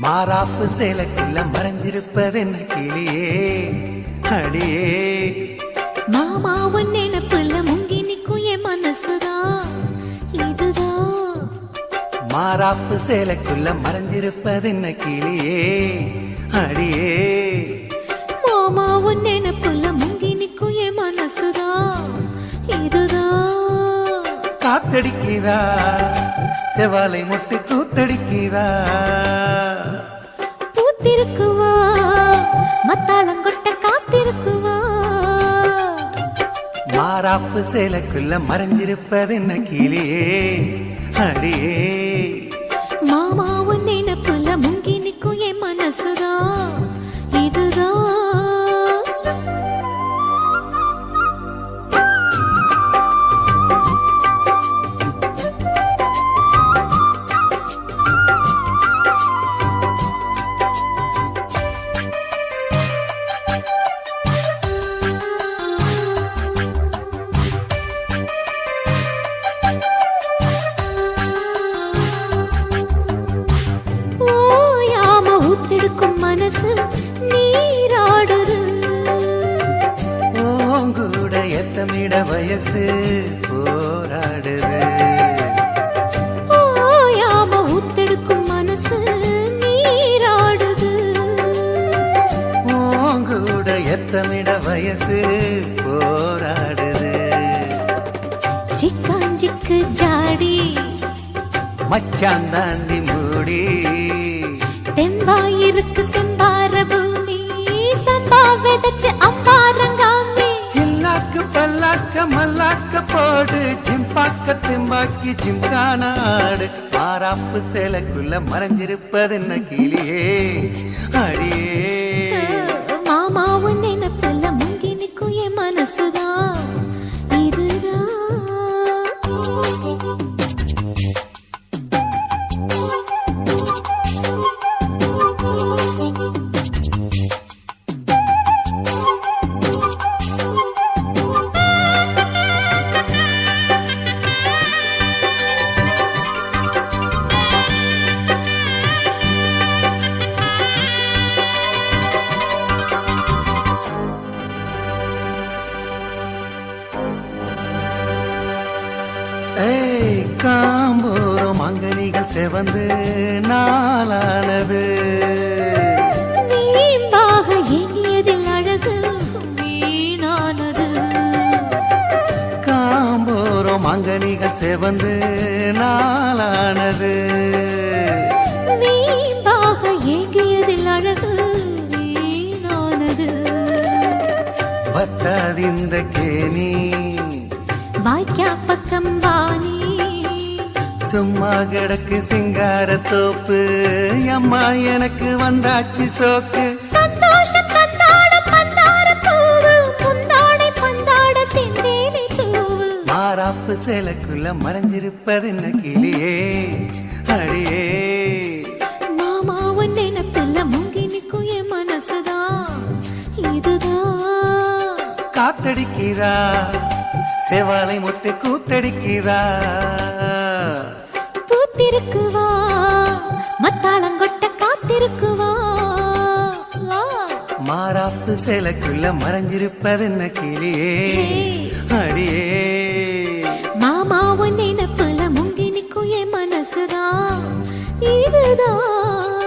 மாறாப்பு சேலைக்குள்ள மறைஞ்சிருப்பது என்ன கிளியே அடியே. மாமா உன் நினைப்புல முங்கி நிக்கும் என் மனசுதான் இதுதான். மாறாப்பு சேலைக்குள்ள மறைஞ்சிருப்பது என்ன கிளியே அடியே. மாமா உன் நினைப்புல முங்கி நிக்கும் என் மனசுதான் இதுதான். காத்தடிக்குதா செவாலை முட்டு கூத்தடிக்குதா. பூத்திருக்குவா மத்தாளங்கொட்ட காத்திருக்குவா. மாறாப்பு சேலைக்குள்ள மறைஞ்சிருப்பது என்ன கிளியே அடியே. மாமா உன் நினைப்புல முங்கி நிக்கும் என் மனசுதான் இதுதான். ஊத்தெடுக்கும் மனசு நீராடுது. ஓங்கூட எத்தமிட வயசு போராடுது. ஓயாம ஊத்தெடுக்கும் மனசு நீராடுது. ஓங்கூட எத்தமிட வயசு போராடுது. சிக்காஞ்சிக்கு ஜாடி மச்சான் தாண்டி மூடி. தெம்பாயிருக்கு செம்பார பூமி சம்பா விதைச்சு அம்பாரங்காமி. சில்லாக்கு பல்லாக்க மல்லாக்க போடு ஜிம்பாக்க தெம்பாக்கி ஜிம்கான ஆடு. மாறாப்பு சேலைக்குள்ள மறைஞ்சிருப்பது என்ன கிளியே அடியே. மாமா உன் நினைப்புல முங்கி நிக்கும் என் மனசுதான் இதுதான். காம்போரம் அங்கனிகள் செவந்து நாளானது. நீம்பாக எண்ணியதில் அழகு வீணானது. காம்போரம் அங்கனிகள் செவந்து நாளானது. வீம்பாக எண்ணியதில் அழகு வீணானது. பத்தாதிந்த கேணி வாய்க்கா பக்கம் வாணி. சும்மா கிடக்கு சிங்கார தோப்பு அம்மா எனக்கு வந்தாச்சு சோக்கு. சந்தோஷம் தந்தாட பந்தார பூவு முந்தாடை பந்தாட செந்தேனை தூவு. மாறாப்பு சேலைக்குள்ள மறைஞ்சிருப்பது என்ன கிளியே அடியே. மாமா உன் நினைப்புல முங்கி நிக்கும் என் மனசுதான் இதுதான். காத்தடிக்குதா செவாலை முட்டு கூத்தடிக்குதா. பூத்திருக்குவா மத்தாளங்கொட்ட காத்திருக்குவா. மாறாப்பு சேலைக்குள்ள மறைஞ்சிருப்பது என்ன கிளியே அடியே. மாமா உன் நினைப்புல முங்கி நிக்கும் என் மனசுதான் இதுதான்.